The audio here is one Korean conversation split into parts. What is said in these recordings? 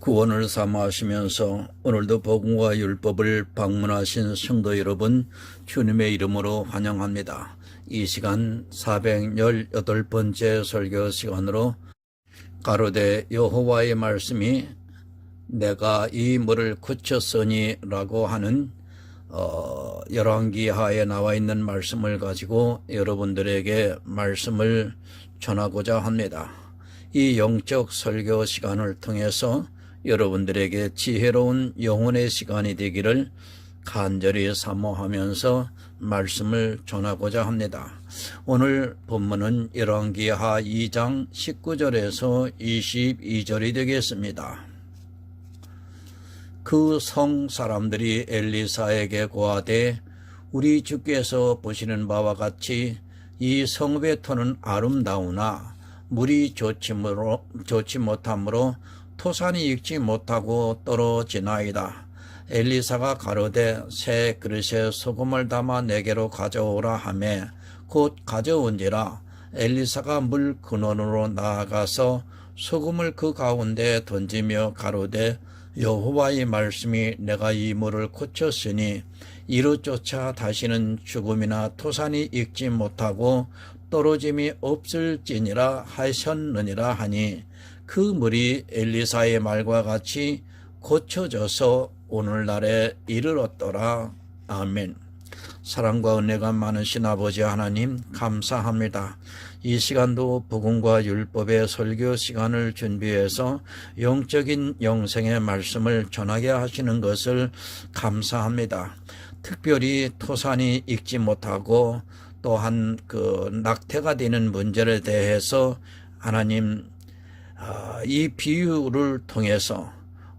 구원을 사모하시면서 오늘도 복음과 율법을 방문하신 성도 여러분, 주님의 이름으로 환영합니다. 이 시간 418번째 설교 시간으로 가로되 여호와의 말씀이 내가 이 물을 굳혔으니 라고 하는 열왕기하에 나와 있는 말씀을 가지고 여러분들에게 말씀을 전하고자 합니다. 이 영적 설교 시간을 통해서 여러분들에게 지혜로운 영혼의 시간이 되기를 간절히 사모하면서 말씀을 전하고자 합니다. 오늘 본문은 열왕기하 2장 19절에서 22절이 되겠습니다. 그 성 사람들이 엘리사에게 고하되 우리 주께서 보시는 바와 같이 이 성읍의 터는 아름다우나 물이 좋지 못하므로 토산이 익지 못하고 떨어지나이다. 엘리사가 가로되 새 그릇에 소금을 담아 내게로 가져오라 하매 곧 가져온지라. 엘리사가 물 근원으로 나아가서 소금을 그 가운데 던지며 가로되 여호와의 말씀이 내가 이 물을 고쳤으니 이로조차 다시는 죽음이나 토산이 익지 못하고 떨어짐이 없을지니라 하셨느니라 하니 그 물이 엘리사의 말과 같이 고쳐져서 오늘날에 이르렀더라. 아멘. 사랑과 은혜가 많으신 아버지 하나님 감사합니다. 이 시간도 복음과 율법의 설교 시간을 준비해서 영적인 영생의 말씀을 전하게 하시는 것을 감사합니다. 특별히 토산이 익지 못하고 또한 낙태가 되는 문제에 대해서 하나님 이 비유를 통해서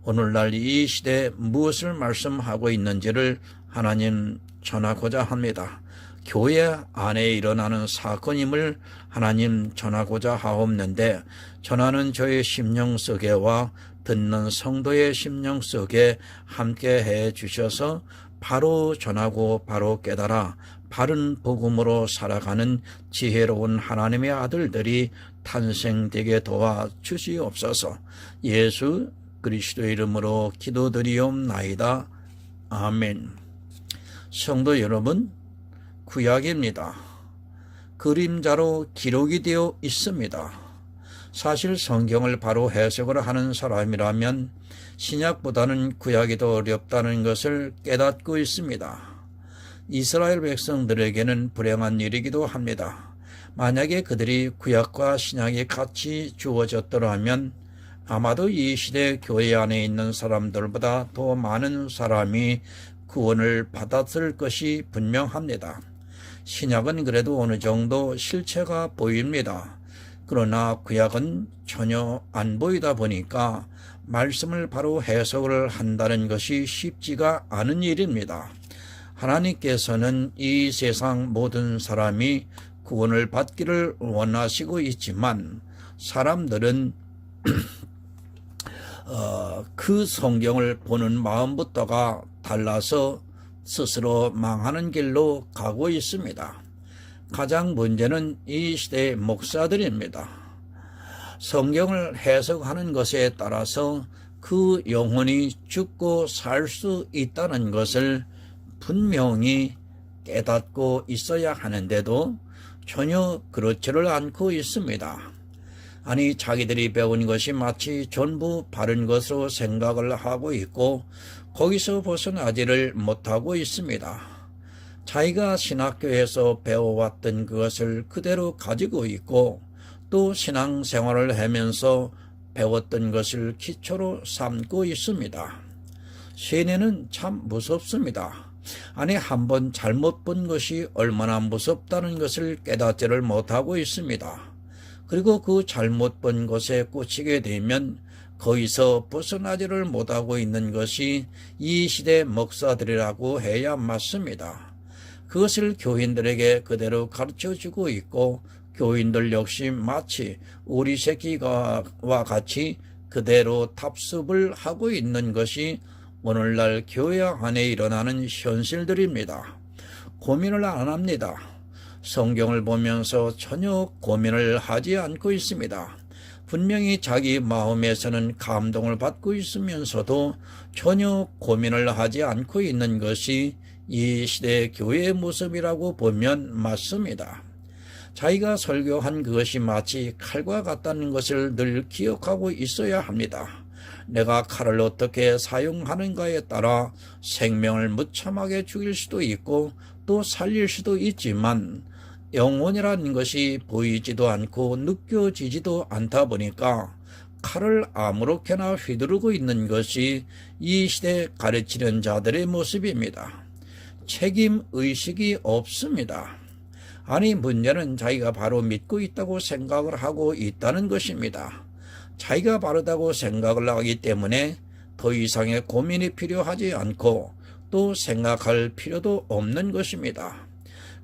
오늘날 이 시대에 무엇을 말씀하고 있는지를 하나님 전하고자 합니다. 교회 안에 일어나는 사건임을 하나님 전하고자 하옵는데 전하는 저의 심령 속에와 듣는 성도의 심령 속에 함께 해 주셔서 바로 전하고 바로 깨달아 바른 복음으로 살아가는 지혜로운 하나님의 아들들이 탄생되게 도와 주시옵소서. 예수 그리스도 이름으로 기도드리옵나이다. 아멘. 성도 여러분, 구약입니다. 그림자로 기록이 되어 있습니다. 사실 성경을 바로 해석을 하는 사람이라면 신약보다는 구약이 더 어렵다는 것을 깨닫고 있습니다. 이스라엘 백성들에게는 불행한 일이기도 합니다. 만약에 그들이 구약과 신약이 같이 주어졌더라면 아마도 이 시대 교회 안에 있는 사람들보다 더 많은 사람이 구원을 받았을 것이 분명합니다. 신약은 그래도 어느 정도 실체가 보입니다. 그러나 구약은 전혀 안 보이다 보니까 말씀을 바로 해석을 한다는 것이 쉽지가 않은 일입니다. 하나님께서는 이 세상 모든 사람이 구원을 받기를 원하시고 있지만 사람들은 그 성경을 보는 마음부터가 달라서 스스로 망하는 길로 가고 있습니다. 가장 문제는 이 시대의 목사들입니다. 성경을 해석하는 것에 따라서 그 영혼이 죽고 살 수 있다는 것을 분명히 깨닫고 있어야 하는데도 전혀 그렇지를 않고 있습니다. 아니, 자기들이 배운 것이 마치 전부 바른 것으로 생각을 하고 있고 거기서 벗어나지를 못하고 있습니다. 자기가 신학교에서 배워왔던 그것을 그대로 가지고 있고 또 신앙생활을 하면서 배웠던 것을 기초로 삼고 있습니다. 세뇌는 참 무섭습니다. 아니, 한번 잘못 본 것이 얼마나 무섭다는 것을 깨닫지를 못하고 있습니다. 그리고 그 잘못 본 것에 꽂히게 되면 거기서 벗어나지를 못하고 있는 것이 이 시대 목사들이라고 해야 맞습니다. 그것을 교인들에게 그대로 가르쳐주고 있고 교인들 역시 마치 우리 새끼와 같이 그대로 탑습을 하고 있는 것이 오늘날 교회 안에 일어나는 현실들입니다. 고민을 안 합니다. 성경을 보면서 전혀 고민을 하지 않고 있습니다. 분명히 자기 마음에서는 감동을 받고 있으면서도 전혀 고민을 하지 않고 있는 것이 이 시대 교회의 모습이라고 보면 맞습니다. 자기가 설교한 그것이 마치 칼과 같다는 것을 늘 기억하고 있어야 합니다. 내가 칼을 어떻게 사용하는가에 따라 생명을 무참하게 죽일 수도 있고 또 살릴 수도 있지만 영혼이라는 것이 보이지도 않고 느껴지지도 않다 보니까 칼을 아무렇게나 휘두르고 있는 것이 이 시대 가르치는 자들의 모습입니다. 책임의식이 없습니다. 아니, 문제는 자기가 바로 믿고 있다고 생각을 하고 있다는 것입니다. 자기가 바르다고 생각을 하기 때문에 더 이상의 고민이 필요하지 않고 또 생각할 필요도 없는 것입니다.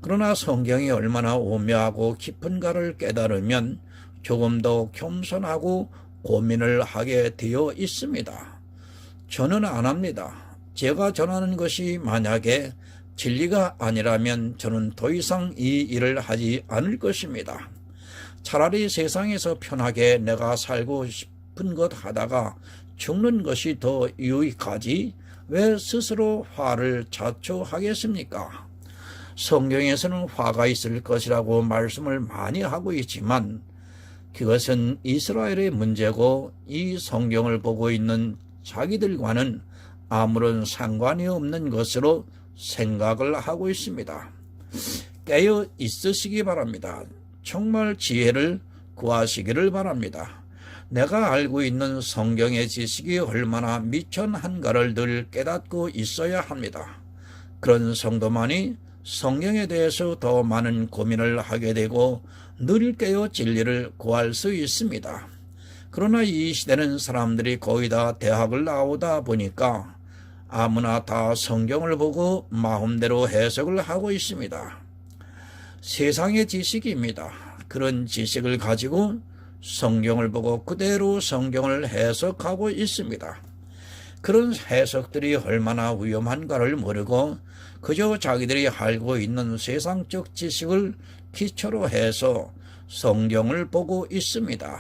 그러나 성경이 얼마나 오묘하고 깊은가를 깨달으면 조금 더 겸손하고 고민을 하게 되어 있습니다. 저는 안 합니다. 제가 전하는 것이 만약에 진리가 아니라면 저는 더 이상 이 일을 하지 않을 것입니다. 차라리 세상에서 편하게 내가 살고 싶은 것 하다가 죽는 것이 더 유익하지 왜 스스로 화를 자초하겠습니까? 성경에서는 화가 있을 것이라고 말씀을 많이 하고 있지만 그것은 이스라엘의 문제고 이 성경을 보고 있는 자기들과는 아무런 상관이 없는 것으로 생각을 하고 있습니다. 깨어 있으시기 바랍니다. 정말 지혜를 구하시기를 바랍니다. 내가 알고 있는 성경의 지식이 얼마나 미천한가를 늘 깨닫고 있어야 합니다. 그런 성도만이 성경에 대해서 더 많은 고민을 하게 되고 늘 깨어 진리를 구할 수 있습니다. 그러나 이 시대는 사람들이 거의 다 대학을 나오다 보니까 아무나 다 성경을 보고 마음대로 해석을 하고 있습니다. 세상의 지식입니다. 그런 지식을 가지고 성경을 보고 그대로 성경을 해석하고 있습니다. 그런 해석들이 얼마나 위험한가를 모르고 그저 자기들이 알고 있는 세상적 지식을 기초로 해서 성경을 보고 있습니다.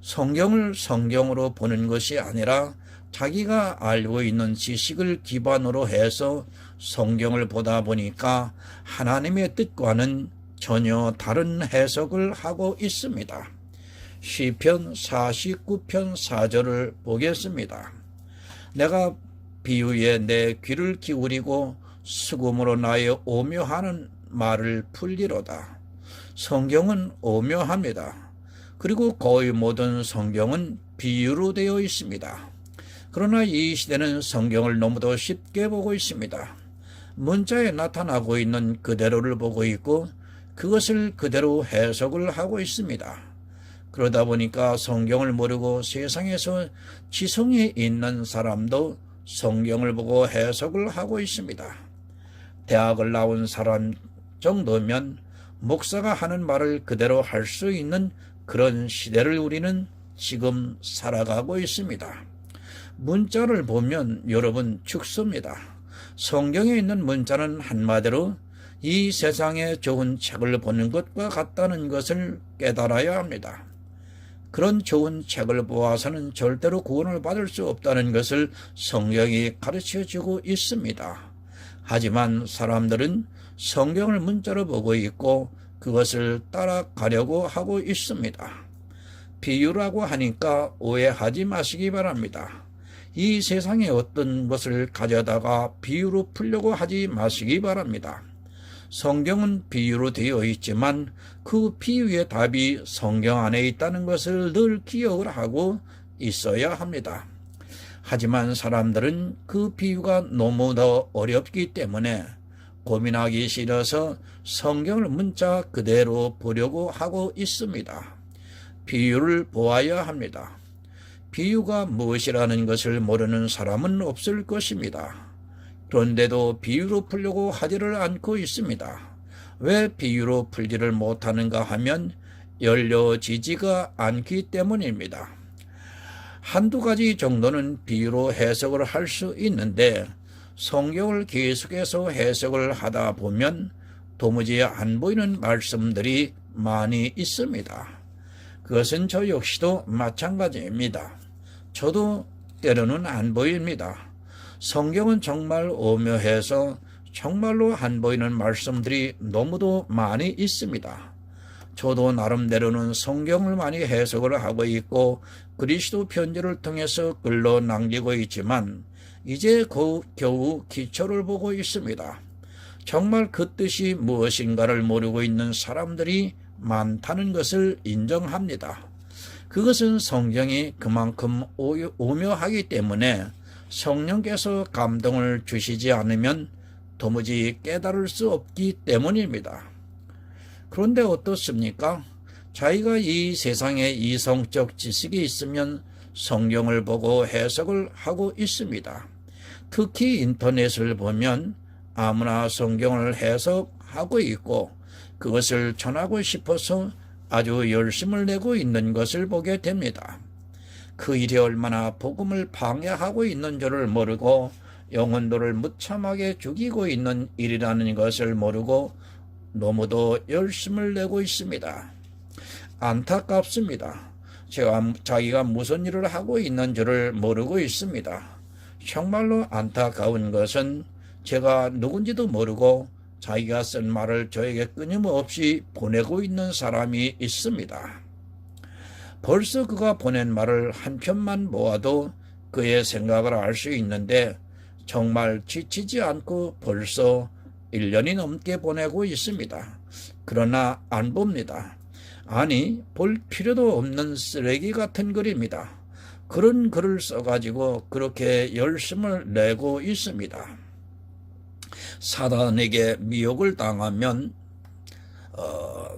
성경을 성경으로 보는 것이 아니라 자기가 알고 있는 지식을 기반으로 해서 성경을 보다 보니까 하나님의 뜻과는 전혀 다른 해석을 하고 있습니다. 시편 49편 4절을 보겠습니다. 내가 비유에 내 귀를 기울이고 수금으로 나의 오묘하는 말을 풀리로다. 성경은 오묘합니다. 그리고 거의 모든 성경은 비유로 되어 있습니다. 그러나 이 시대는 성경을 너무도 쉽게 보고 있습니다. 문자에 나타나고 있는 그대로를 보고 있고 그것을 그대로 해석을 하고 있습니다. 그러다 보니까 성경을 모르고 세상에서 지성이 있는 사람도 성경을 보고 해석을 하고 있습니다. 대학을 나온 사람 정도면 목사가 하는 말을 그대로 할 수 있는 그런 시대를 우리는 지금 살아가고 있습니다. 문자를 보면 여러분 죽습니다. 성경에 있는 문자는 한마디로 이 세상에 좋은 책을 보는 것과 같다는 것을 깨달아야 합니다. 그런 좋은 책을 보아서는 절대로 구원을 받을 수 없다는 것을 성경이 가르쳐주고 있습니다. 하지만 사람들은 성경을 문자로 보고 있고 그것을 따라가려고 하고 있습니다. 비유라고 하니까 오해하지 마시기 바랍니다. 이 세상에 어떤 것을 가져다가 비유로 풀려고 하지 마시기 바랍니다. 성경은 비유로 되어 있지만 그 비유의 답이 성경 안에 있다는 것을 늘 기억을 하고 있어야 합니다. 하지만 사람들은 그 비유가 너무 더 어렵기 때문에 고민하기 싫어서 성경을 문자 그대로 보려고 하고 있습니다. 비유를 보아야 합니다. 비유가 무엇이라는 것을 모르는 사람은 없을 것입니다. 그런데도 비유로 풀려고 하지를 않고 있습니다. 왜 비유로 풀지를 못하는가 하면 열려지지가 않기 때문입니다. 한두 가지 정도는 비유로 해석을 할 수 있는데 성경을 계속해서 해석을 하다 보면 도무지 안 보이는 말씀들이 많이 있습니다. 그것은 저 역시도 마찬가지입니다. 저도 때로는 안 보입니다. 성경은 정말 오묘해서 정말로 안 보이는 말씀들이 너무도 많이 있습니다. 저도 나름대로는 성경을 많이 해석을 하고 있고 그리스도 편지를 통해서 글로 남기고 있지만 이제 겨우 기초를 보고 있습니다. 정말 그 뜻이 무엇인가를 모르고 있는 사람들이 많다는 것을 인정합니다. 그것은 성경이 그만큼 오묘하기 때문에 성령께서 감동을 주시지 않으면 도무지 깨달을 수 없기 때문입니다. 그런데 어떻습니까? 자기가 이 세상에 이성적 지식이 있으면 성경을 보고 해석을 하고 있습니다. 특히 인터넷을 보면 아무나 성경을 해석하고 있고 그것을 전하고 싶어서 아주 열심을 내고 있는 것을 보게 됩니다. 그 일이 얼마나 복음을 방해하고 있는 줄을 모르고 영혼들을 무참하게 죽이고 있는 일이라는 것을 모르고 너무도 열심을 내고 있습니다. 안타깝습니다. 자기가 무슨 일을 하고 있는 줄을 모르고 있습니다. 정말로 안타까운 것은 제가 누군지도 모르고 자기가 쓴 말을 저에게 끊임없이 보내고 있는 사람이 있습니다. 벌써 그가 보낸 말을 한 편만 모아도 그의 생각을 알 수 있는데 정말 지치지 않고 벌써 1년이 넘게 보내고 있습니다. 그러나 안 봅니다. 아니, 볼 필요도 없는 쓰레기 같은 글입니다. 그런 글을 써가지고 그렇게 열심을 내고 있습니다. 사단에게 미혹을 당하면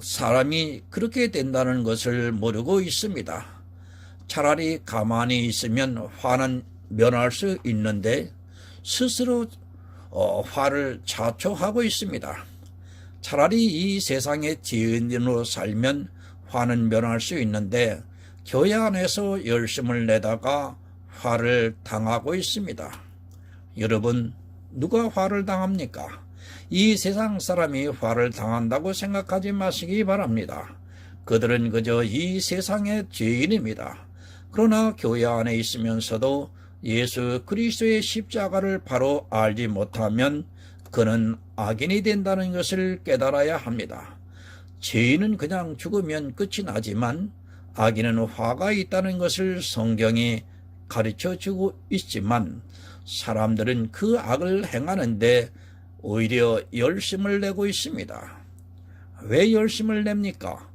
사람이 그렇게 된다는 것을 모르고 있습니다. 차라리 가만히 있으면 화는 면할 수 있는데 스스로 화를 자초하고 있습니다. 차라리 이 세상의 지은인으로 살면 화는 면할 수 있는데 교회 안에서 열심을 내다가 화를 당하고 있습니다. 여러분, 누가 화를 당합니까? 이 세상 사람이 화를 당한다고 생각하지 마시기 바랍니다. 그들은 그저 이 세상의 죄인입니다. 그러나 교회 안에 있으면서도 예수 그리스도의 십자가를 바로 알지 못하면 그는 악인이 된다는 것을 깨달아야 합니다. 죄인은 그냥 죽으면 끝이 나지만 악인은 화가 있다는 것을 성경이 가르쳐주고 있지만 사람들은 그 악을 행하는데 오히려 열심을 내고 있습니다. 왜 열심을 냅니까?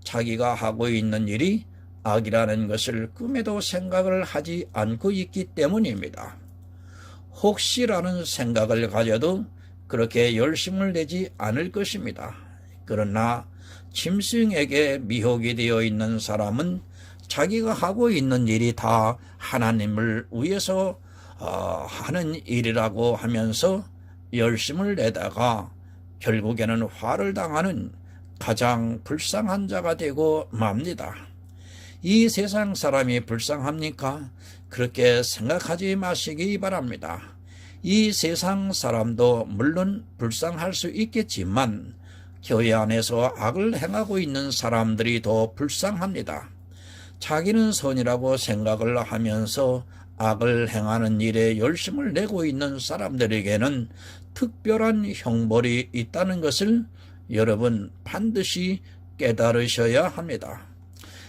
자기가 하고 있는 일이 악이라는 것을 꿈에도 생각을 하지 않고 있기 때문입니다. 혹시라는 생각을 가져도 그렇게 열심을 내지 않을 것입니다. 그러나 짐승에게 미혹이 되어 있는 사람은 자기가 하고 있는 일이 다 하나님을 위해서 하는 일이라고 하면서 열심을 내다가 결국에는 화를 당하는 가장 불쌍한 자가 되고 맙니다. 이 세상 사람이 불쌍합니까? 그렇게 생각하지 마시기 바랍니다. 이 세상 사람도 물론 불쌍할 수 있겠지만 교회 안에서 악을 행하고 있는 사람들이 더 불쌍합니다. 자기는 선이라고 생각을 하면서 악을 행하는 일에 열심을 내고 있는 사람들에게는 특별한 형벌이 있다는 것을 여러분 반드시 깨달으셔야 합니다.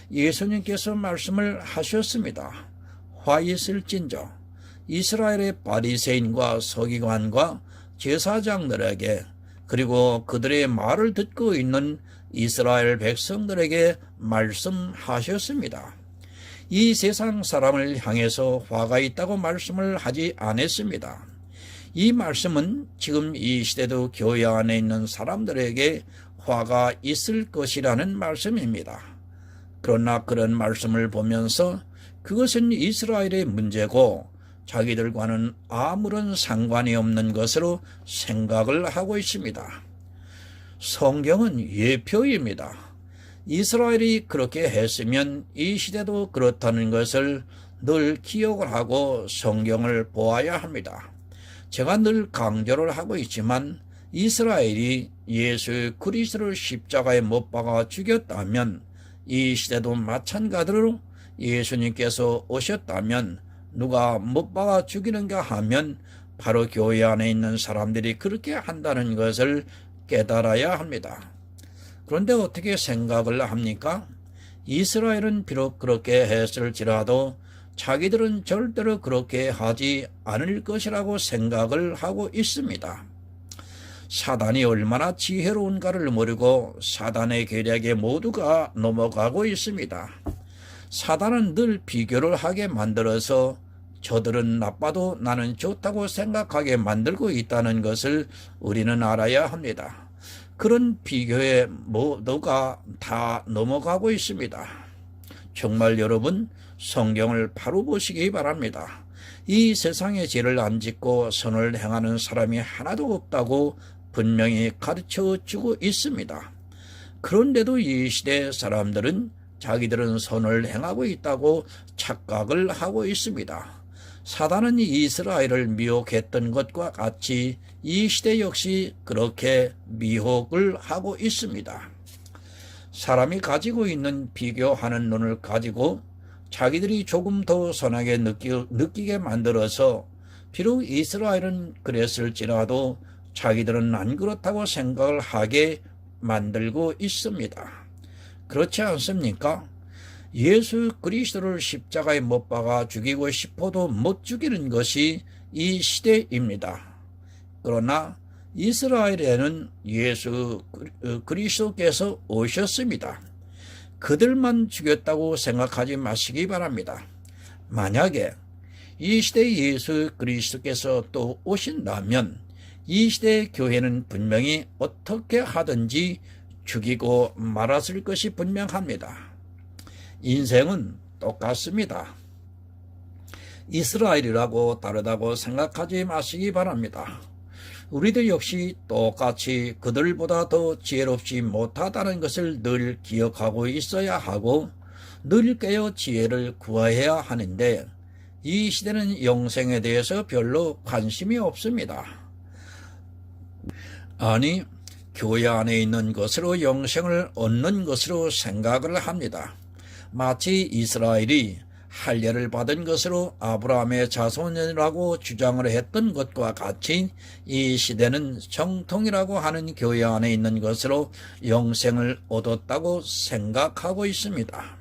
예수님께서 말씀을 하셨습니다. 화 있을진저 이스라엘의 바리새인과 서기관과 제사장들에게 그리고 그들의 말을 듣고 있는 이스라엘 백성들에게 말씀하셨습니다. 이 세상 사람을 향해서 화가 있다고 말씀을 하지 않았습니다. 이 말씀은 지금 이 시대도 교회 안에 있는 사람들에게 화가 있을 것이라는 말씀입니다. 그러나 그런 말씀을 보면서 그것은 이스라엘의 문제고 자기들과는 아무런 상관이 없는 것으로 생각을 하고 있습니다. 성경은 예표입니다. 이스라엘이 그렇게 했으면 이 시대도 그렇다는 것을 늘 기억을 하고 성경을 보아야 합니다. 제가 늘 강조를 하고 있지만 이스라엘이 예수 그리스도를 십자가에 못 박아 죽였다면 이 시대도 마찬가지로 예수님께서 오셨다면 누가 못 박아 죽이는가 하면 바로 교회 안에 있는 사람들이 그렇게 한다는 것을 깨달아야 합니다. 그런데 어떻게 생각을 합니까? 이스라엘은 비록 그렇게 했을지라도 자기들은 절대로 그렇게 하지 않을 것이라고 생각을 하고 있습니다. 사단이 얼마나 지혜로운가를 모르고 사단의 계략에 모두가 넘어가고 있습니다. 사단은 늘 비교를 하게 만들어서 저들은 나빠도 나는 좋다고 생각하게 만들고 있다는 것을 우리는 알아야 합니다. 그런 비교에 모두가 다 넘어가고 있습니다. 정말 여러분, 성경을 바로 보시기 바랍니다. 이 세상에 죄를 안 짓고 선을 행하는 사람이 하나도 없다고 분명히 가르쳐 주고 있습니다. 그런데도 이 시대 사람들은 자기들은 선을 행하고 있다고 착각을 하고 있습니다. 사단은 이스라엘을 미혹했던 것과 같이 이 시대 역시 그렇게 미혹을 하고 있습니다. 사람이 가지고 있는 비교하는 눈을 가지고 자기들이 조금 더 선하게 느끼게 만들어서 비록 이스라엘은 그랬을지라도 자기들은 안 그렇다고 생각을 하게 만들고 있습니다. 그렇지 않습니까? 예수 그리스도를 십자가에 못 박아 죽이고 싶어도 못 죽이는 것이 이 시대입니다. 그러나 이스라엘에는 예수 그리스도께서 오셨습니다. 그들만 죽였다고 생각하지 마시기 바랍니다. 만약에 이 시대에 예수 그리스도께서 또 오신다면 이 시대의 교회는 분명히 어떻게 하든지 죽이고 말았을 것이 분명합니다. 인생은 똑같습니다. 이스라엘이라고 다르다고 생각하지 마시기 바랍니다. 우리들 역시 똑같이 그들보다 더 지혜롭지 못하다는 것을 늘 기억하고 있어야 하고 늘 깨어 지혜를 구해야 하는데 이 시대는 영생에 대해서 별로 관심이 없습니다. 아니, 교회 안에 있는 것으로 영생을 얻는 것으로 생각을 합니다. 마치 이스라엘이 할례를 받은 것으로 아브라함의 자손이라고 주장을 했던 것과 같이 이 시대는 정통이라고 하는 교회 안에 있는 것으로 영생을 얻었다고 생각하고 있습니다.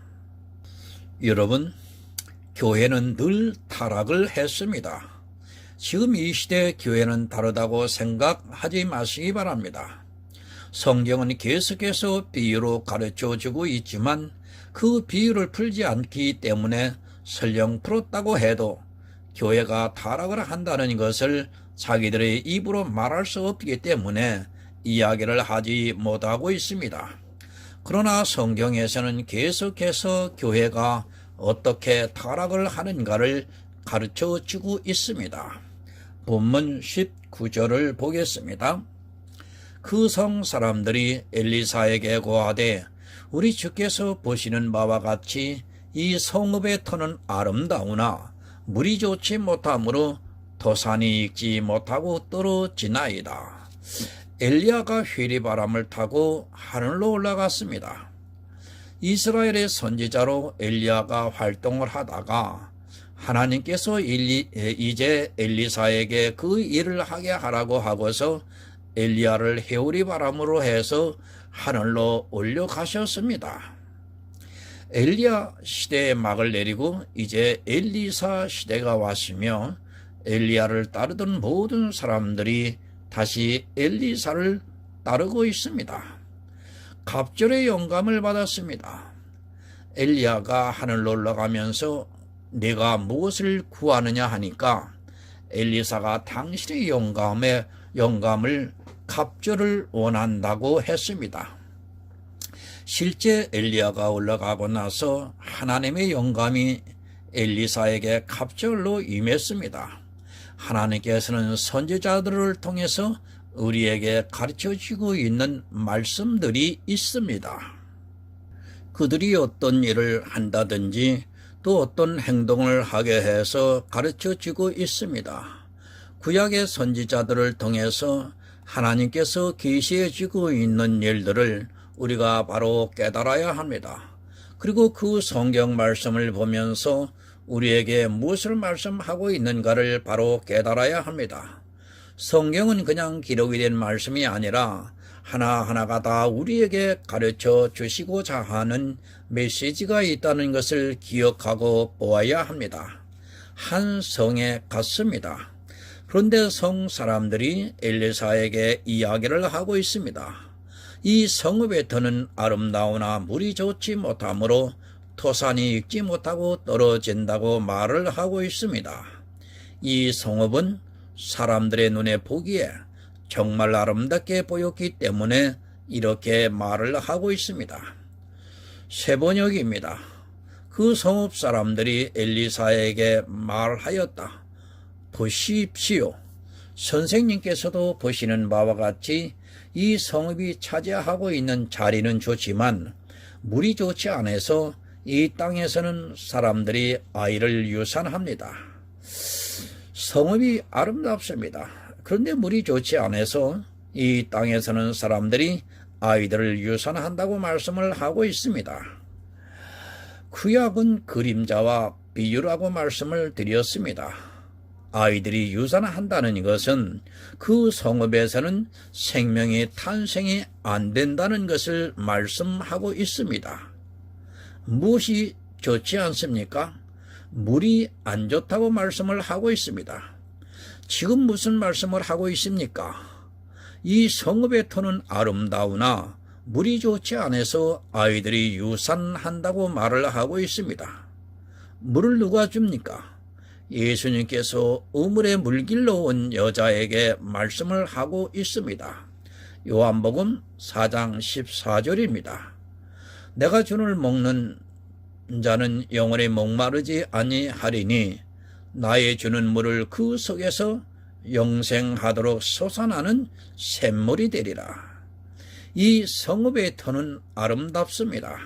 여러분, 교회는 늘 타락을 했습니다. 지금 이 시대 교회는 다르다고 생각하지 마시기 바랍니다. 성경은 계속해서 비유로 가르쳐주고 있지만 그 비유를 풀지 않기 때문에 설령 풀었다고 해도 교회가 타락을 한다는 것을 자기들의 입으로 말할 수 없기 때문에 이야기를 하지 못하고 있습니다. 그러나 성경에서는 계속해서 교회가 어떻게 타락을 하는가를 가르쳐주고 있습니다. 본문 19절을 보겠습니다. 그 성 사람들이 엘리사에게 고하되 우리 주께서 보시는 바와 같이 이 성읍의 터는 아름다우나 물이 좋지 못하므로 토산이 익지 못하고 떨어지나이다. 엘리야가 회리바람을 타고 하늘로 올라갔습니다. 이스라엘의 선지자로 엘리야가 활동을 하다가 하나님께서 이제 엘리사에게 그 일을 하게 하라고 하고서 엘리야를 회오리바람으로 해서 하늘로 올려가셨습니다. 엘리야 시대의 막을 내리고 이제 엘리사 시대가 왔으며 엘리야를 따르던 모든 사람들이 다시 엘리사를 따르고 있습니다. 갑절의 영감을 받았습니다. 엘리야가 하늘로 올라가면서 네가 무엇을 구하느냐 하니까 엘리사가 당신의 영감을 갑절을 원한다고 했습니다. 실제 엘리야가 올라가고 나서 하나님의 영감이 엘리사에게 갑절로 임했습니다. 하나님께서는 선지자들을 통해서 우리에게 가르쳐주고 있는 말씀들이 있습니다. 그들이 어떤 일을 한다든지 또 어떤 행동을 하게 해서 가르쳐주고 있습니다. 구약의 선지자들을 통해서 하나님께서 계시해 주고 있는 일들을 우리가 바로 깨달아야 합니다. 그리고 그 성경 말씀을 보면서 우리에게 무엇을 말씀하고 있는가를 바로 깨달아야 합니다. 성경은 그냥 기록이 된 말씀이 아니라 하나하나가 다 우리에게 가르쳐 주시고자 하는 메시지가 있다는 것을 기억하고 보아야 합니다. 한 성에 갔습니다. 그런데 성 사람들이 엘리사에게 이야기를 하고 있습니다. 이 성읍의 터는 아름다우나 물이 좋지 못하므로 토산이 익지 못하고 떨어진다고 말을 하고 있습니다. 이 성읍은 사람들의 눈에 보기에 정말 아름답게 보였기 때문에 이렇게 말을 하고 있습니다. 세번역입니다. 그 성읍 사람들이 엘리사에게 말하였다. 보십시오. 선생님께서도 보시는 바와 같이 이 성읍이 차지하고 있는 자리는 좋지만 물이 좋지 않아서 이 땅에서는 사람들이 아이를 유산합니다. 성읍이 아름답습니다. 그런데 물이 좋지 않아서 이 땅에서는 사람들이 아이들을 유산한다고 말씀을 하고 있습니다. 구약은 그림자와 비유라고 말씀을 드렸습니다. 아이들이 유산한다는 것은 그 성읍에서는 생명의 탄생이 안 된다는 것을 말씀하고 있습니다. 무엇이 좋지 않습니까? 물이 안 좋다고 말씀을 하고 있습니다. 지금 무슨 말씀을 하고 있습니까? 이 성읍의 터는 아름다우나 물이 좋지 않아서 아이들이 유산한다고 말을 하고 있습니다. 물을 누가 줍니까? 예수님께서 우물에 물길로 온 여자에게 말씀을 하고 있습니다. 요한복음 4장 14절입니다. 내가 주를 먹는 자는 영원히 목마르지 아니하리니 나의 주는 물을 그 속에서 영생하도록 솟아나는 샘물이 되리라. 이 성읍의 터는 아름답습니다.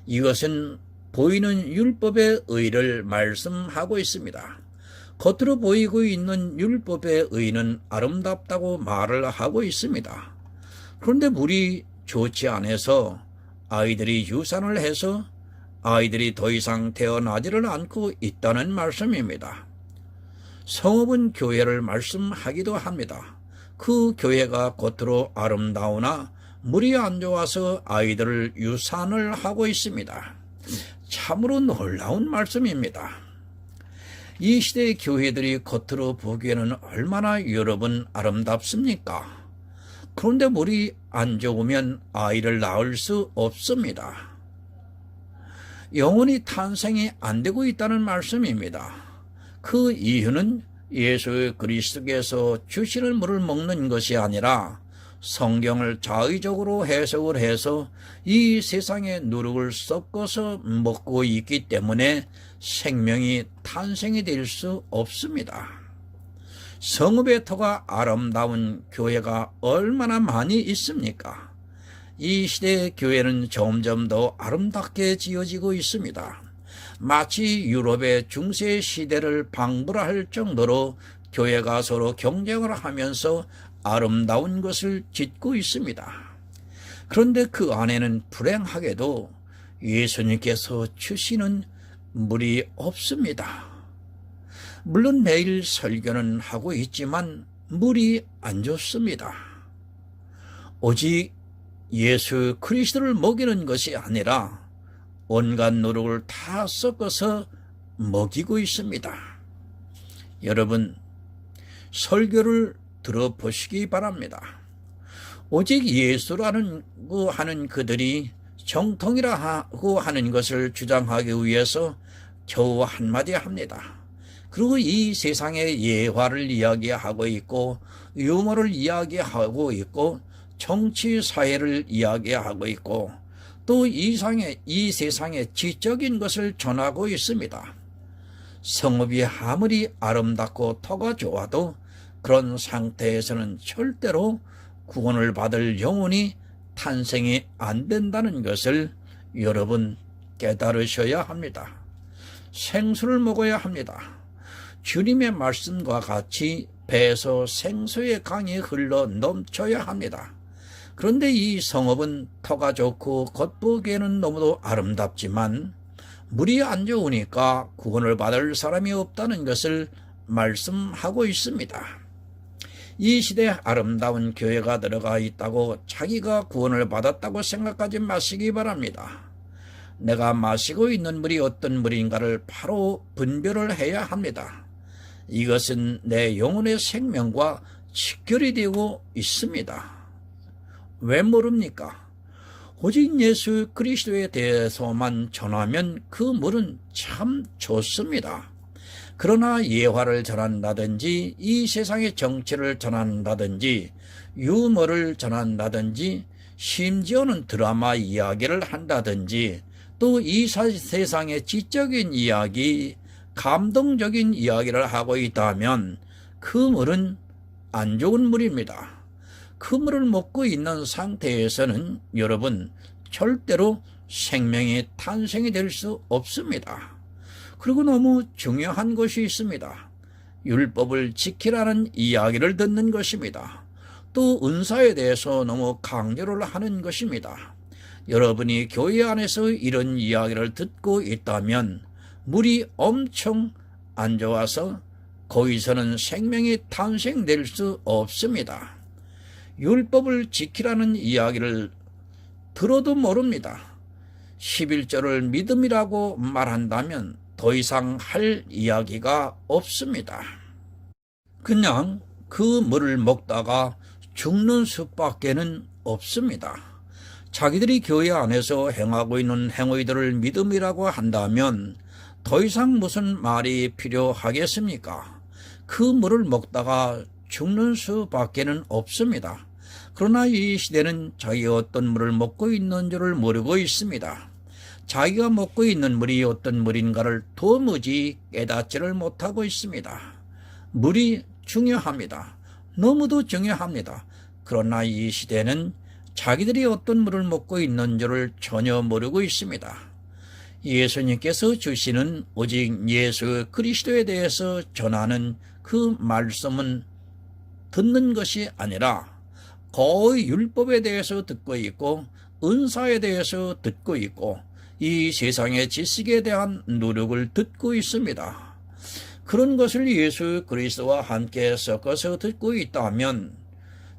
이것은 보이는 율법의 의를 말씀하고 있습니다. 겉으로 보이고 있는 율법의 의는 아름답다고 말을 하고 있습니다. 그런데 물이 좋지 않아서 아이들이 유산을 해서 아이들이 더 이상 태어나지를 않고 있다는 말씀입니다. 성읍은 교회를 말씀하기도 합니다. 그 교회가 겉으로 아름다우나 물이 안 좋아서 아이들을 유산을 하고 있습니다. 참으로 놀라운 말씀입니다. 이 시대의 교회들이 겉으로 보기에는 얼마나 여러분 아름답습니까? 그런데 물이 안 좋으면 아이를 낳을 수 없습니다. 영혼이 탄생이 안 되고 있다는 말씀입니다. 그 이유는 예수 그리스도께서 주시는 물을 먹는 것이 아니라 성경을 자의적으로 해석을 해서 이 세상의 누룩을 섞어서 먹고 있기 때문에 생명이 탄생이 될 수 없습니다. 성읍의 터가 아름다운 교회가 얼마나 많이 있습니까? 이 시대의 교회는 점점 더 아름답게 지어지고 있습니다. 마치 유럽의 중세 시대를 방불할 정도로 교회가 서로 경쟁을 하면서 아름다운 것을 짓고 있습니다. 그런데 그 안에는 불행하게도 예수님께서 주시는 물이 없습니다. 물론 매일 설교는 하고 있지만 물이 안 좋습니다. 오직 예수 그리스도를 먹이는 것이 아니라 온갖 노력을 다 섞어서 먹이고 있습니다. 여러분, 설교를 들어보시기 바랍니다. 오직 예수라고 하는 그들이 정통이라고 하는 것을 주장하기 위해서 겨우 한마디 합니다. 그리고 이 세상의 예화를 이야기하고 있고 유머를 이야기하고 있고 정치 사회를 이야기하고 있고 또 이 세상의 지적인 것을 전하고 있습니다. 성읍이 아무리 아름답고 터가 좋아도 그런 상태에서는 절대로 구원을 받을 영혼이 탄생이 안 된다는 것을 여러분 깨달으셔야 합니다. 생수를 먹어야 합니다. 주님의 말씀과 같이 배에서 생수의 강이 흘러 넘쳐야 합니다. 그런데 이 성읍은 터가 좋고 겉보기에는 너무도 아름답지만 물이 안 좋으니까 구원을 받을 사람이 없다는 것을 말씀하고 있습니다. 이 시대에 아름다운 교회가 들어가 있다고 자기가 구원을 받았다고 생각하지 마시기 바랍니다. 내가 마시고 있는 물이 어떤 물인가를 바로 분별을 해야 합니다. 이것은 내 영혼의 생명과 직결이 되고 있습니다. 왜 모릅니까? 오직 예수 그리스도에 대해서만 전하면 그 물은 참 좋습니다. 그러나 예화를 전한다든지 이 세상의 정치를 전한다든지 유머를 전한다든지 심지어는 드라마 이야기를 한다든지 또 이 세상의 지적인 이야기, 감동적인 이야기를 하고 있다면 그 물은 안 좋은 물입니다. 그 물을 먹고 있는 상태에서는 여러분 절대로 생명의 탄생이 될 수 없습니다. 그리고 너무 중요한 것이 있습니다. 율법을 지키라는 이야기를 듣는 것입니다. 또 은사에 대해서 너무 강조를 하는 것입니다. 여러분이 교회 안에서 이런 이야기를 듣고 있다면 물이 엄청 안 좋아서 거기서는 생명이 탄생될 수 없습니다. 율법을 지키라는 이야기를 들어도 모릅니다. 11조를 믿음이라고 말한다면 더 이상 할 이야기가 없습니다. 그냥 그 물을 먹다가 죽는 수밖에는 없습니다. 자기들이 교회 안에서 행하고 있는 행위들을 믿음이라고 한다면 더 이상 무슨 말이 필요하겠습니까? 그 물을 먹다가 죽는 수밖에는 없습니다. 그러나 이 시대는 자기가 어떤 물을 먹고 있는 줄을 모르고 있습니다. 자기가 먹고 있는 물이 어떤 물인가를 도무지 깨닫지를 못하고 있습니다. 물이 중요합니다. 너무도 중요합니다. 그러나 이 시대는 자기들이 어떤 물을 먹고 있는 줄을 전혀 모르고 있습니다. 예수님께서 주시는 오직 예수 그리스도에 대해서 전하는 그 말씀은 듣는 것이 아니라 거의 율법에 대해서 듣고 있고 은사에 대해서 듣고 있고 이 세상의 지식에 대한 노력을 듣고 있습니다. 그런 것을 예수 그리스도와 함께 섞어서 듣고 있다면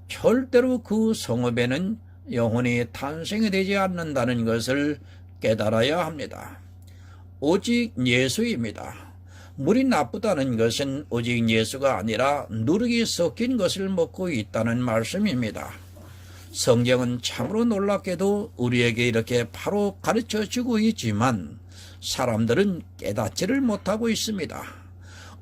절대로 그 성읍에는 영혼이 탄생이 되지 않는다는 것을 깨달아야 합니다. 오직 예수입니다. 물이 나쁘다는 것은 오직 예수가 아니라 누룩이 섞인 것을 먹고 있다는 말씀입니다. 성경은 참으로 놀랍게도 우리에게 이렇게 바로 가르쳐주고 있지만 사람들은 깨닫지를 못하고 있습니다.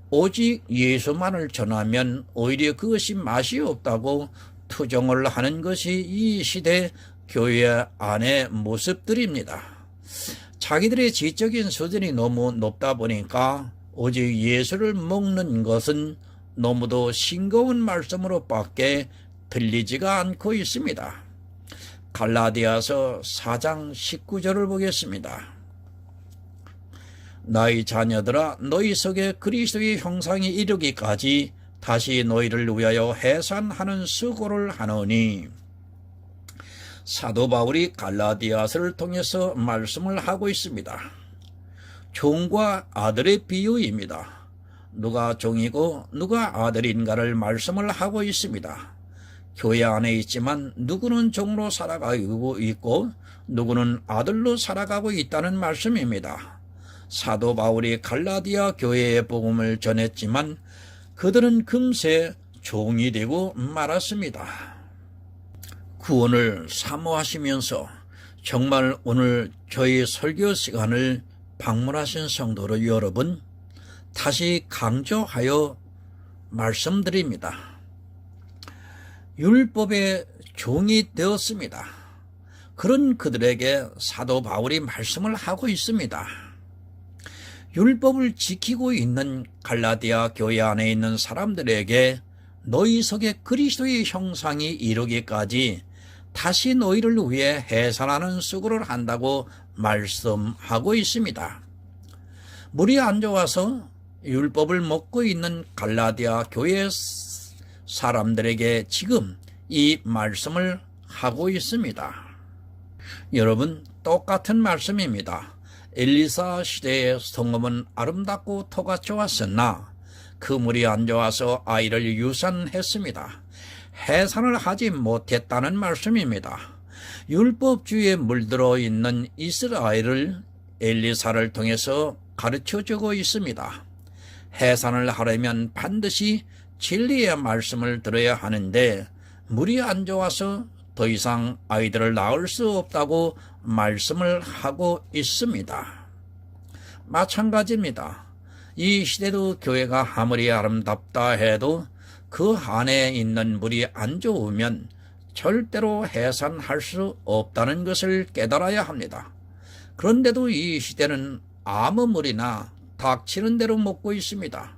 오직 예수만을 전하면 오히려 그것이 맛이 없다고 투정을 하는 것이 이 시대 교회 안의 모습들입니다. 자기들의 지적인 수준이 너무 높다 보니까 오직 예수를 먹는 것은 너무도 싱거운 말씀으로밖에 들리지가 않고 있습니다. 갈라디아서 4장 19절을 보겠습니다. 나의 자녀들아 너희 속에 그리스도의 형상이 이르기까지 다시 너희를 위하여 해산하는 수고를 하노니. 사도 바울이 갈라디아서를 통해서 말씀을 하고 있습니다. 종과 아들의 비유입니다. 누가 종이고 누가 아들인가를 말씀을 하고 있습니다. 교회 안에 있지만 누구는 종으로 살아가고 있고 누구는 아들로 살아가고 있다는 말씀입니다. 사도 바울이 갈라디아 교회의 복음을 전했지만 그들은 금세 종이 되고 말았습니다. 구원을 사모하시면서 정말 오늘 저희 설교 시간을 방문하신 성도 여러분, 다시 강조하여 말씀드립니다. 율법의 종이 되었습니다. 그런 그들에게 사도 바울이 말씀을 하고 있습니다. 율법을 지키고 있는 갈라디아 교회 안에 있는 사람들에게 너희 속에 그리스도의 형상이 이르기까지 다시 너희를 위해 해산하는 수고를 한다고 말씀하고 있습니다. 물이 안 좋아서 율법을 먹고 있는 갈라디아 교회 사람들에게 지금 이 말씀을 하고 있습니다. 여러분, 똑같은 말씀입니다. 엘리사 시대의 성읍은 아름답고 터가 좋았으나 그 물이 안 좋아서 아이를 유산했습니다. 해산을 하지 못했다는 말씀입니다. 율법주의에 물들어 있는 이스라엘을 엘리사를 통해서 가르쳐주고 있습니다. 해산을 하려면 반드시 진리의 말씀을 들어야 하는데 물이 안 좋아서 더 이상 아이들을 낳을 수 없다고 말씀을 하고 있습니다. 마찬가지입니다. 이 시대도 교회가 아무리 아름답다 해도 그 안에 있는 물이 안 좋으면 절대로 해산할 수 없다는 것을 깨달아야 합니다. 그런데도 이 시대는 아무 물이나 닥치는 대로 먹고 있습니다.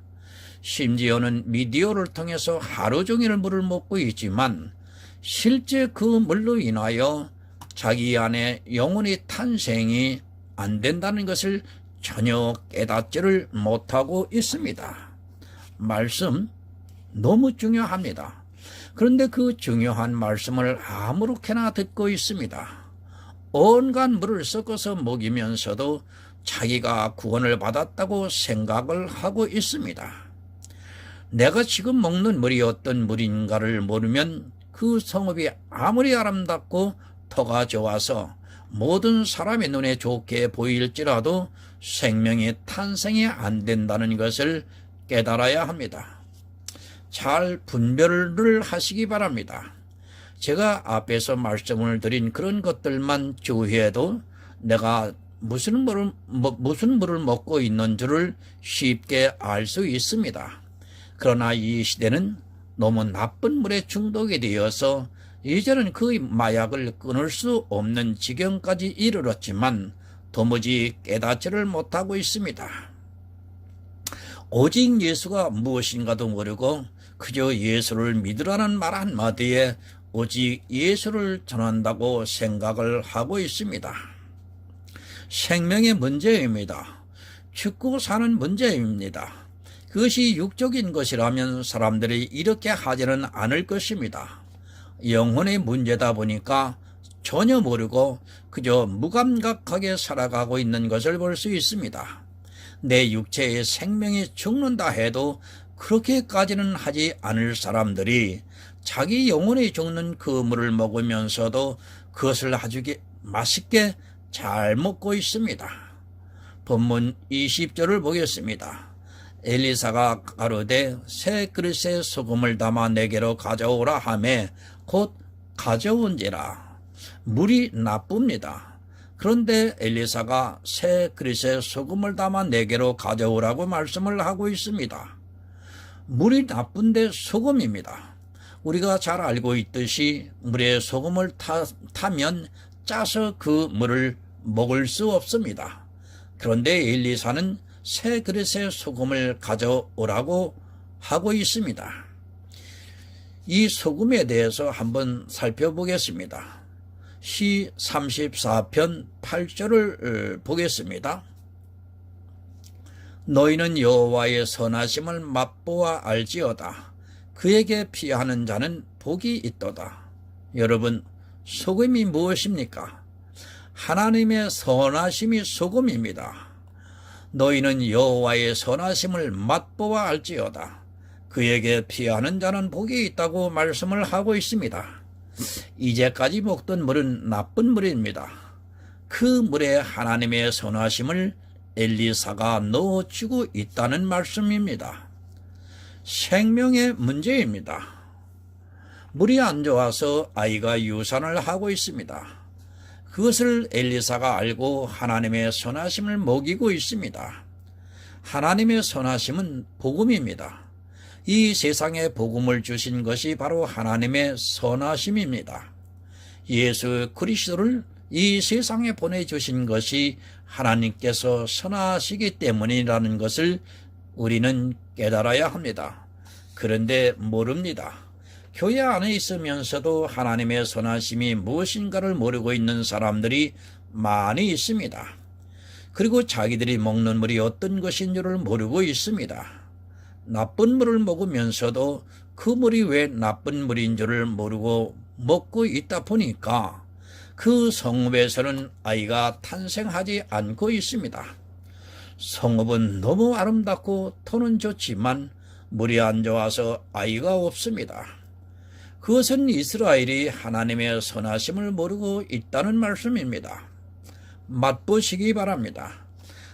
심지어는 미디어를 통해서 하루 종일 물을 먹고 있지만 실제 그 물로 인하여 자기 안에 영혼의 탄생이 안 된다는 것을 전혀 깨닫지를 못하고 있습니다. 말씀 너무 중요합니다. 그런데 그 중요한 말씀을 아무렇게나 듣고 있습니다. 온갖 물을 섞어서 먹이면서도 자기가 구원을 받았다고 생각을 하고 있습니다. 내가 지금 먹는 물이 어떤 물인가를 모르면 그 성읍이 아무리 아름답고 터가 좋아서 모든 사람의 눈에 좋게 보일지라도 생명의 탄생이 안 된다는 것을 깨달아야 합니다. 잘 분별을 하시기 바랍니다. 제가 앞에서 말씀을 드린 그런 것들만 주의해도 내가 무슨 물을 먹고 있는 줄을 쉽게 알 수 있습니다. 그러나 이 시대는 너무 나쁜 물에 중독이 되어서 이제는 그 마약을 끊을 수 없는 지경까지 이르렀지만 도무지 깨닫지를 못하고 있습니다. 오직 예수가 무엇인가도 모르고 그저 예수를 믿으라는 말 한마디에 오직 예수를 전한다고 생각을 하고 있습니다. 생명의 문제입니다. 죽고 사는 문제입니다. 그것이 육적인 것이라면 사람들이 이렇게 하지는 않을 것입니다. 영혼의 문제다 보니까 전혀 모르고 그저 무감각하게 살아가고 있는 것을 볼 수 있습니다. 내 육체의 생명이 죽는다 해도 그렇게까지는 하지 않을 사람들이 자기 영혼이 죽는 그 물을 먹으면서도 그것을 아주 맛있게 잘 먹고 있습니다. 본문 20절을 보겠습니다. 엘리사가 가로되 새 그릇에 소금을 담아 내게로 가져오라 하매 곧 가져온지라. 물이 나쁩니다. 그런데 엘리사가 새 그릇에 소금을 담아 내게로 가져오라고 말씀을 하고 있습니다. 물이 나쁜데 소금입니다. 우리가 잘 알고 있듯이 물에 소금을 타면 짜서 그 물을 먹을 수 없습니다. 그런데 엘리사는 새 그릇에 소금을 가져오라고 하고 있습니다. 이 소금에 대해서 한번 살펴보겠습니다. 시 34편 8절을 보겠습니다. 너희는 여호와의 선하심을 맛보아 알지어다. 그에게 피하는 자는 복이 있도다. 여러분, 소금이 무엇입니까? 하나님의 선하심이 소금입니다. 너희는 여호와의 선하심을 맛보아 알지어다. 그에게 피하는 자는 복이 있다고 말씀을 하고 있습니다. 이제까지 먹던 물은 나쁜 물입니다. 그 물에 하나님의 선하심을 엘리사가 넣어주고 있다는 말씀입니다. 생명의 문제입니다. 물이 안 좋아서 아이가 유산을 하고 있습니다. 그것을 엘리사가 알고 하나님의 선하심을 먹이고 있습니다. 하나님의 선하심은 복음입니다. 이 세상에 복음을 주신 것이 바로 하나님의 선하심입니다. 예수 그리스도를 이 세상에 보내주신 것이 하나님께서 선하시기 때문이라는 것을 우리는 깨달아야 합니다. 그런데 모릅니다. 교회 안에 있으면서도 하나님의 선하심이 무엇인가를 모르고 있는 사람들이 많이 있습니다. 그리고 자기들이 먹는 물이 어떤 것인 줄을 모르고 있습니다. 나쁜 물을 먹으면서도 그 물이 왜 나쁜 물인 줄을 모르고 먹고 있다 보니까 그 성읍에서는 아이가 탄생하지 않고 있습니다. 성읍은 너무 아름답고 터는 좋지만 물이 안 좋아서 아이가 없습니다. 그것은 이스라엘이 하나님의 선하심을 모르고 있다는 말씀입니다. 맛보시기 바랍니다.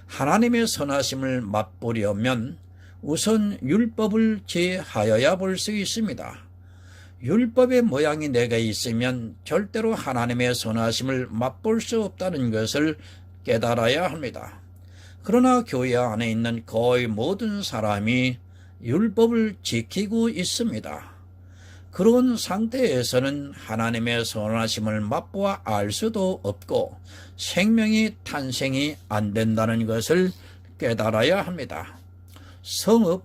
하나님의 선하심을 맛보려면 우선 율법을 제하여야 볼 수 있습니다. 율법의 모양이 내게 있으면 절대로 하나님의 선하심을 맛볼 수 없다는 것을 깨달아야 합니다. 그러나 교회 안에 있는 거의 모든 사람이 율법을 지키고 있습니다. 그런 상태에서는 하나님의 선하심을 맛보아 알 수도 없고 생명이 탄생이 안 된다는 것을 깨달아야 합니다. 성읍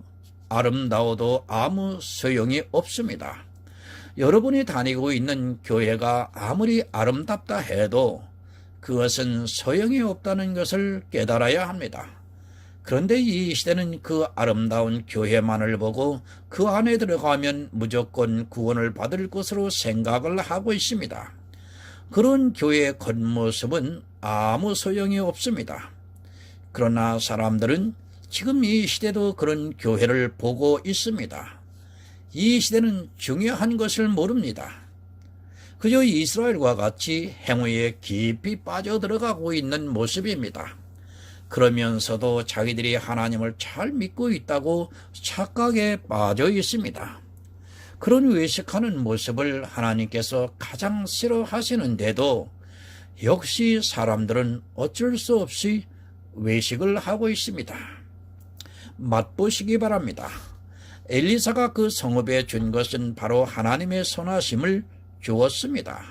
아름다워도 아무 소용이 없습니다. 여러분이 다니고 있는 교회가 아무리 아름답다 해도 그것은 소용이 없다는 것을 깨달아야 합니다. 그런데 이 시대는 그 아름다운 교회만을 보고 그 안에 들어가면 무조건 구원을 받을 것으로 생각을 하고 있습니다. 그런 교회의 겉모습은 아무 소용이 없습니다. 그러나 사람들은 지금 이 시대도 그런 교회를 보고 있습니다. 이 시대는 중요한 것을 모릅니다. 그저 이스라엘과 같이 행위에 깊이 빠져들어가고 있는 모습입니다. 그러면서도 자기들이 하나님을 잘 믿고 있다고 착각에 빠져 있습니다. 그런 외식하는 모습을 하나님께서 가장 싫어하시는데도 역시 사람들은 어쩔 수 없이 외식을 하고 있습니다. 맛보시기 바랍니다. 엘리사가 그 성읍에 준 것은 바로 하나님의 선하심을 주었습니다.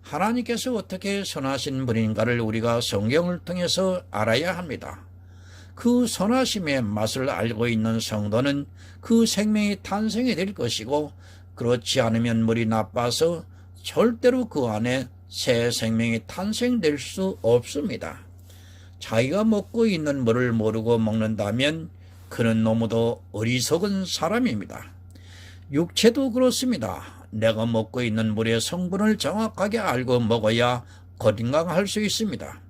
하나님께서 어떻게 선하신 분인가를 우리가 성경을 통해서 알아야 합니다. 그 선하심의 맛을 알고 있는 성도는 그 생명이 탄생이 될 것이고, 그렇지 않으면 물이 나빠서 절대로 그 안에 새 생명이 탄생될 수 없습니다. 자기가 먹고 있는 물을 모르고 먹는다면 그는 너무도 어리석은 사람입니다. 육체도 그렇습니다. 내가 먹고 있는 물의 성분을 정확하게 알고 먹어야 건강할 수 있습니다.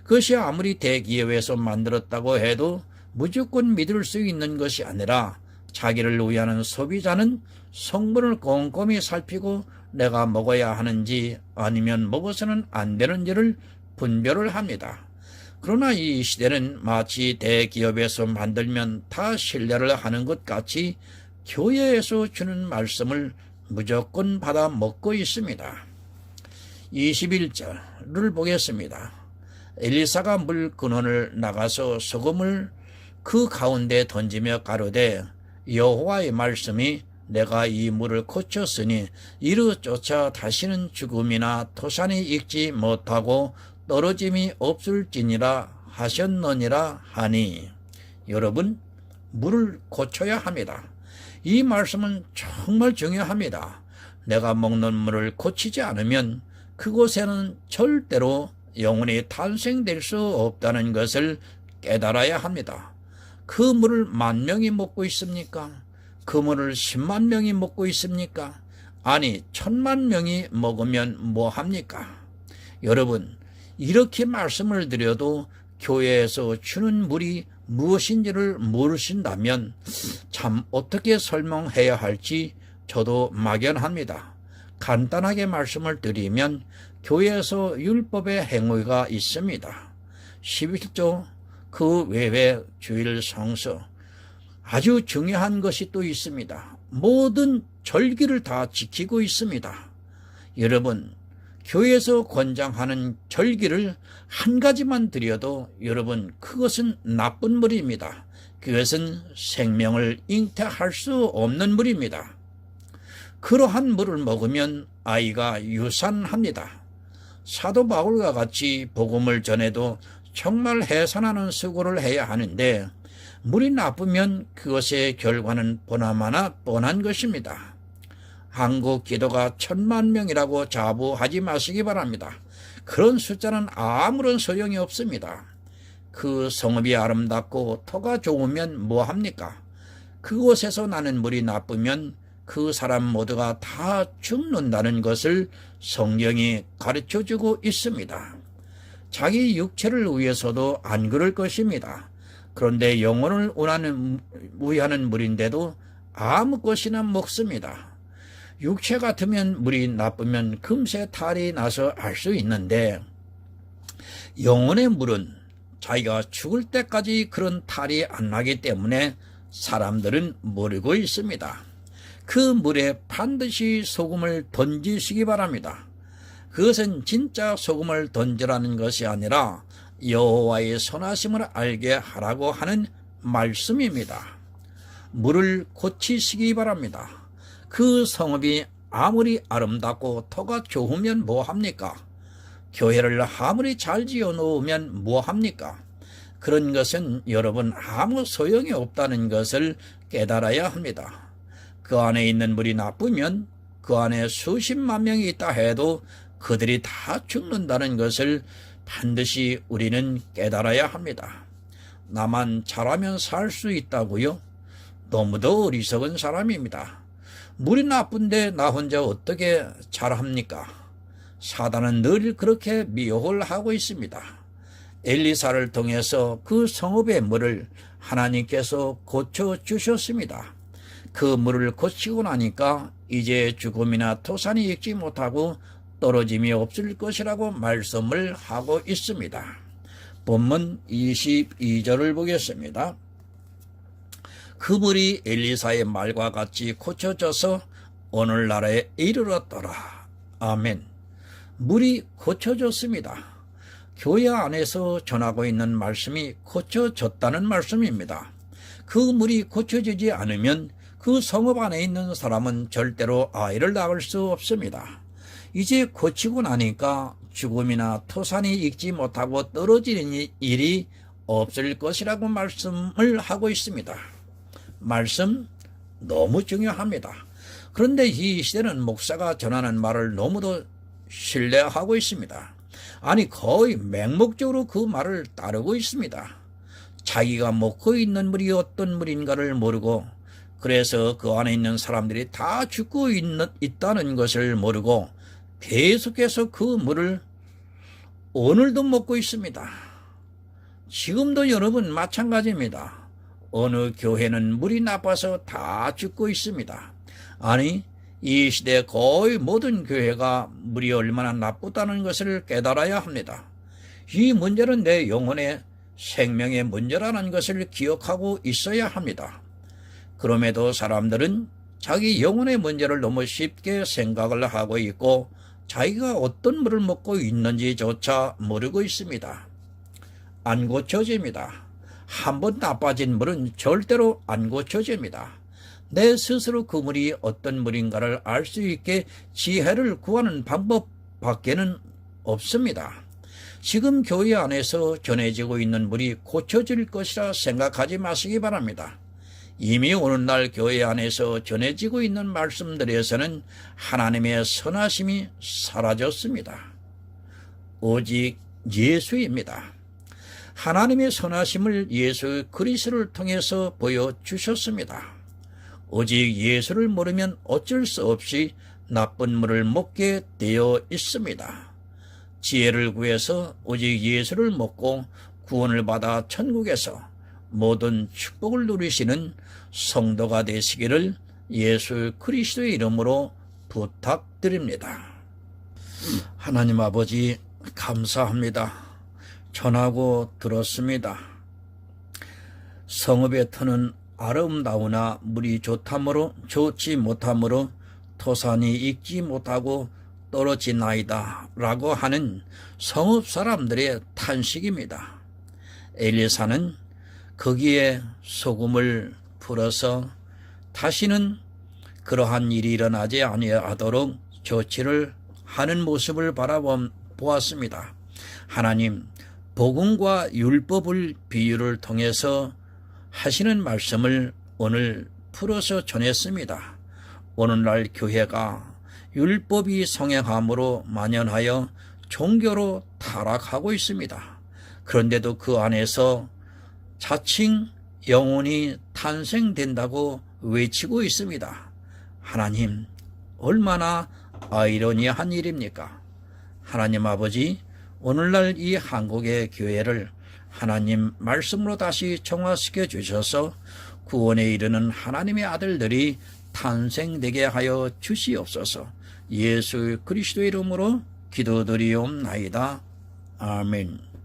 그것이 아무리 대기업에서 만들었다고 해도 무조건 믿을 수 있는 것이 아니라 자기를 위하는 소비자는 성분을 꼼꼼히 살피고 내가 먹어야 하는지 아니면 먹어서는 안 되는지를 분별을 합니다. 그러나 이 시대는 마치 대기업에서 만들면 다 신뢰를 하는 것 같이 교회에서 주는 말씀을 무조건 받아 먹고 있습니다. 21절을 보겠습니다. 엘리사가 물 근원을 나가서 소금을 그 가운데 던지며 가로되 여호와의 말씀이 내가 이 물을 고쳤으니 이르 쫓아 다시는 죽음이나 토산이 익지 못하고 떨어짐이 없을지니라 하셨느니라 하니. 여러분, 물을 고쳐야 합니다. 이 말씀은 정말 중요합니다. 내가 먹는 물을 고치지 않으면 그곳에는 절대로 영혼이 탄생될 수 없다는 것을 깨달아야 합니다. 그 물을 10,000명이 먹고 있습니까? 그 물을 10만 명이 먹고 있습니까? 아니, 10,000,000명이 먹으면 뭐합니까? 여러분, 이렇게 말씀을 드려도 교회에서 주는 물이 무엇인지를 모르신다면 참 어떻게 설명해야 할지 저도 막연합니다. 간단하게 말씀을 드리면 교회에서 율법의 행위가 있습니다. 11조 그 외에 주일 성서, 아주 중요한 것이 또 있습니다. 모든 절기를 다 지키고 있습니다. 여러분, 교회에서 권장하는 절기를 한 가지만 드려도 여러분, 그것은 나쁜 물입니다. 그것은 생명을 잉태할 수 없는 물입니다. 그러한 물을 먹으면 아이가 유산합니다. 사도 바울과 같이 복음을 전해도 정말 해산하는 수고를 해야 하는데 물이 나쁘면 그것의 결과는 보나마나 뻔한 것입니다. 한국 기도가 10,000,000명이라고 자부하지 마시기 바랍니다. 그런 숫자는 아무런 소용이 없습니다. 그 성읍이 아름답고 터가 좋으면 뭐합니까? 그곳에서 나는 물이 나쁘면 그 사람 모두가 다 죽는다는 것을 성경이 가르쳐주고 있습니다. 자기 육체를 위해서도 안 그럴 것입니다. 그런데 영혼을 위하는 물인데도 아무 것이나 먹습니다. 육체 같으면 물이 나쁘면 금세 탈이 나서 알 수 있는데 영혼의 물은 자기가 죽을 때까지 그런 탈이 안 나기 때문에 사람들은 모르고 있습니다. 그 물에 반드시 소금을 던지시기 바랍니다. 그것은 진짜 소금을 던지라는 것이 아니라 여호와의 선하심을 알게 하라고 하는 말씀입니다. 물을 고치시기 바랍니다. 그 성읍이 아무리 아름답고 터가 좋으면 뭐합니까? 교회를 아무리 잘 지어 놓으면 뭐합니까? 그런 것은 여러분 아무 소용이 없다는 것을 깨달아야 합니다. 그 안에 있는 물이 나쁘면 그 안에 수십만 명이 있다 해도 그들이 다 죽는다는 것을 반드시 우리는 깨달아야 합니다. 나만 잘하면 살 수 있다고요? 너무도 어리석은 사람입니다. 물이 나쁜데 나 혼자 어떻게 잘합니까? 사단은 늘 그렇게 미혹을 하고 있습니다. 엘리사를 통해서 그 성읍의 물을 하나님께서 고쳐주셨습니다. 그 물을 고치고 나니까 이제 죽음이나 토산이 익지 못하고 떨어짐이 없을 것이라고 말씀을 하고 있습니다. 본문 22절을 보겠습니다. 그 물이 엘리사의 말과 같이 고쳐져서 오늘날에 이르렀더라. 아멘. 물이 고쳐졌습니다. 교회 안에서 전하고 있는 말씀이 고쳐졌다는 말씀입니다. 그 물이 고쳐지지 않으면 그 성읍 안에 있는 사람은 절대로 아이를 낳을 수 없습니다. 이제 고치고 나니까 죽음이나 토산이 익지 못하고 떨어지는 일이 없을 것이라고 말씀을 하고 있습니다. 말씀 너무 중요합니다. 그런데 이 시대는 목사가 전하는 말을 너무도 신뢰하고 있습니다. 아니 거의 맹목적으로 그 말을 따르고 있습니다. 자기가 먹고 있는 물이 어떤 물인가를 모르고 그래서 그 안에 있는 사람들이 다 죽고 있다는 것을 모르고 계속해서 그 물을 오늘도 먹고 있습니다. 지금도 여러분 마찬가지입니다. 어느 교회는 물이 나빠서 다 죽고 있습니다. 아니 이 시대 거의 모든 교회가 물이 얼마나 나쁘다는 것을 깨달아야 합니다. 이 문제는 내 영혼의 생명의 문제라는 것을 기억하고 있어야 합니다. 그럼에도 사람들은 자기 영혼의 문제를 너무 쉽게 생각을 하고 있고 자기가 어떤 물을 먹고 있는지조차 모르고 있습니다. 안 고쳐집니다. 한번 나빠진 물은 절대로 안 고쳐집니다. 내 스스로 그 물이 어떤 물인가를 알 수 있게 지혜를 구하는 방법밖에는 없습니다. 지금 교회 안에서 전해지고 있는 물이 고쳐질 것이라 생각하지 마시기 바랍니다. 이미 오늘날 교회 안에서 전해지고 있는 말씀들에서는 하나님의 선하심이 사라졌습니다. 오직 예수입니다. 하나님의 선하심을 예수 그리스도를 통해서 보여주셨습니다. 오직 예수를 모르면 어쩔 수 없이 나쁜 물을 먹게 되어 있습니다. 지혜를 구해서 오직 예수를 먹고 구원을 받아 천국에서 모든 축복을 누리시는 성도가 되시기를 예수 그리스도의 이름으로 부탁드립니다. 하나님 아버지 감사합니다. 전하고 들었습니다. 성읍의 터는 아름다우나 물이 좋지 못하므로 토산이 익지 못하고 떨어지나이다 라고 하는 성읍 사람들의 탄식입니다. 엘리사는 거기에 소금을 풀어서 다시는 그러한 일이 일어나지 아니하도록 조치를 하는 모습을 바라보았습니다. 하나님, 복음과 율법을 비유를 통해서 하시는 말씀을 오늘 풀어서 전했습니다. 오늘날 교회가 율법이 성행함으로 만연하여 종교로 타락하고 있습니다. 그런데도 그 안에서 자칭 영혼이 탄생된다고 외치고 있습니다. 하나님, 얼마나 아이러니한 일입니까? 하나님 아버지, 오늘날 이 한국의 교회를 하나님 말씀으로 다시 정화시켜 주셔서 구원에 이르는 하나님의 아들들이 탄생되게 하여 주시옵소서. 예수 그리스도의 이름으로 기도드리옵나이다. 아멘.